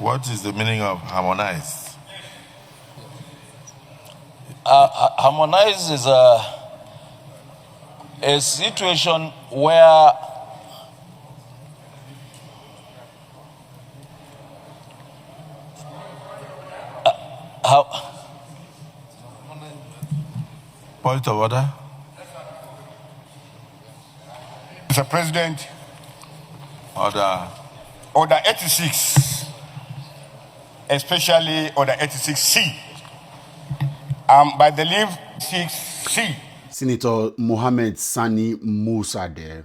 What is the meaning of harmonize? Harmonize is a situation where Point of order. Mr. President, Order. Order 86, especially Order 86C. By the leave 6C. Senator Mohammed Sani Musa there,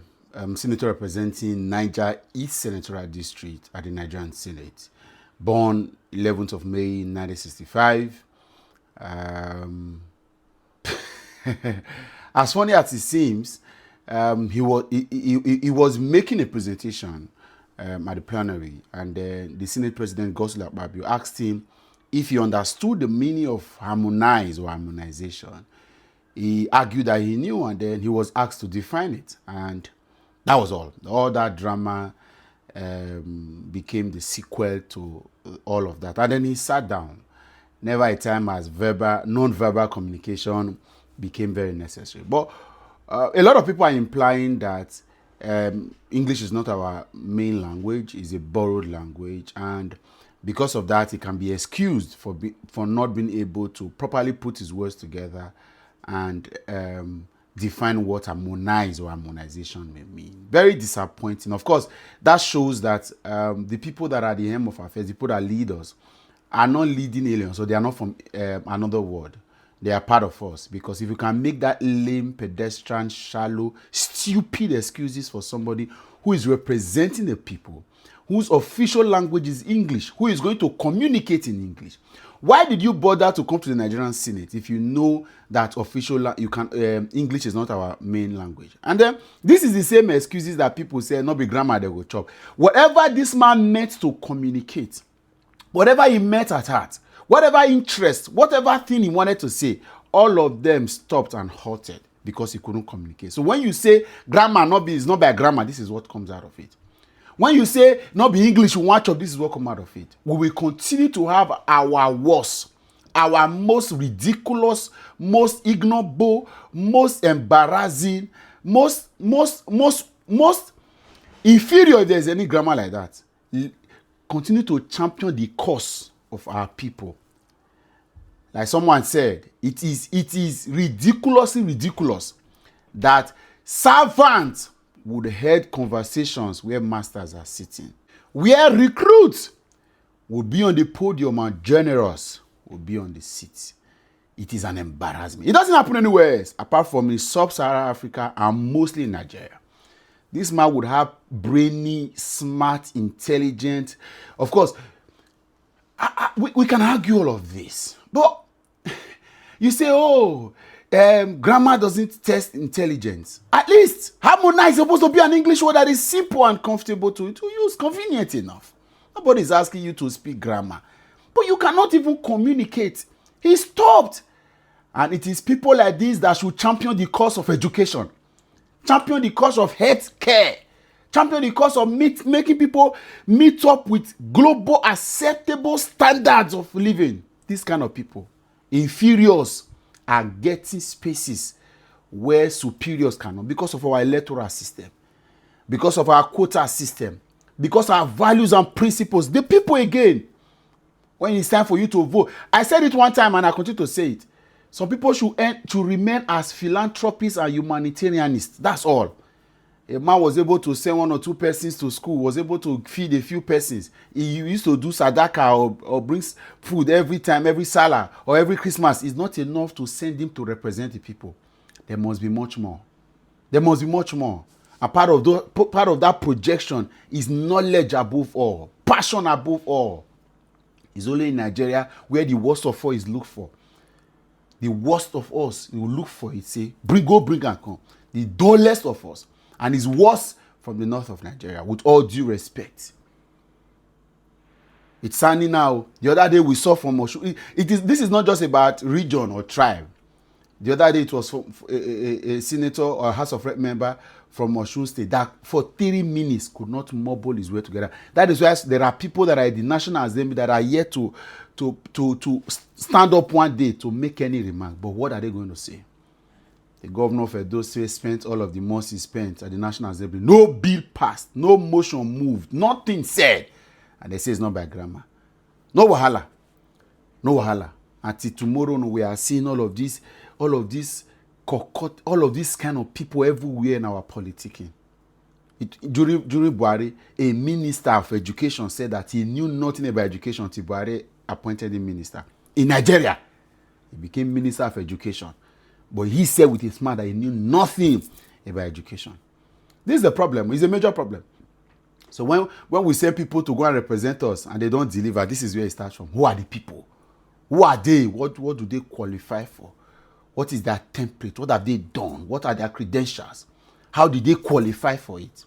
senator representing Niger East Senatorial District at the Nigerian Senate. Born 11th of May 1965. As funny as it seems, he was making a presentation at the plenary, and the Senate President Godswill Akpabio asked him if he understood the meaning of harmonize or harmonization. He argued that he knew, and then he was asked to define it, and that was all. All that drama became the sequel to all of that, and then he sat down. Never a time as non-verbal communication became very necessary. But a lot of people are implying that English is not our main language, it's a borrowed language, and because of that, he can be excused for not being able to properly put his words together and define what harmonize or harmonization may mean. Very disappointing. Of course, that shows that the people that are at the helm of affairs, the people that lead us, are not leading aliens, so they are not from another world. They are part of us, because if you can make that lame, pedestrian, shallow, stupid excuses for somebody who is representing the people, whose official language is English, who is going to communicate in English, why did you bother to come to the Nigerian Senate if you know that English is not our main language? And then this is the same excuses that people say, not be grammar they go chop. Whatever this man meant to communicate, whatever he meant at heart, whatever interest, whatever thing he wanted to say, all of them stopped and halted because he couldn't communicate. So when you say grammar is not by grammar, this is what comes out of it. When you say not be English, watch up, this is what comes out of it. We will continue to have our worst, our most ridiculous, most ignoble, most embarrassing, most inferior, if there's any grammar like that, continue to champion the cause of our people. Like someone said, it is ridiculously ridiculous that servants would head conversations where masters are sitting, where recruits would be on the podium and generals would be on the seats. It is an embarrassment. It doesn't happen anywhere else apart from in sub-Saharan Africa and mostly in Nigeria. This man would have brainy, smart, intelligent. Of course, we can argue all of this, but you say, oh, grammar doesn't test intelligence. At least harmonize is supposed to be an English word that is simple and comfortable to use, convenient enough. Nobody is asking you to speak grammar, but you cannot even communicate. He stopped, and it is people like this that should champion the cause of education, champion the cause of health care, champion the cause of making people meet up with global acceptable standards of living. These kind of people, inferiors, are getting spaces where superiors cannot, because of our electoral system, because of our quota system, because of our values and principles. The people again, when it's time for you to vote. I said it one time and I continue to say it. Some people should remain as philanthropists and humanitarianists. That's all. A man was able to send 1 or 2 persons to school, was able to feed a few persons. He used to do sadaka or brings food every time, every Salah or every Christmas. It's not enough to send him to represent the people. There must be much more. There must be much more. And part of that projection is knowledge above all, passion above all. It's only in Nigeria where the worst of all is looked for. The worst of us, you will look for it, say, bring and come. The dullest of us. And is worse from the north of Nigeria, with all due respect. It's Sani now. The other day we saw from Oshu. This is not just about region or tribe. The other day it was from a senator or House of Rep member Osun State that for 3 minutes could not mumble his way together. That is why there are people that are at the National Assembly that are yet to stand up one day to make any remark. But what are they going to say? The governor of Edo State spent all of the months he spent at the National Assembly. No bill passed, no motion moved, nothing said. And they say it's not by grammar. No wahala. No wahala. Until tomorrow, we are seeing all of this kind of people everywhere in our politicking. During Buhari, a minister of education said that he knew nothing about education until Buhari appointed him minister. In Nigeria, he became minister of education. But he said with his mouth that he knew nothing about education. This is the problem. It's a major problem. So when we send people to go and represent us and they don't deliver, this is where it starts from. Who are the people? Who are they? What do they qualify for? What is their template? What have they done? What are their credentials? How did they qualify for it?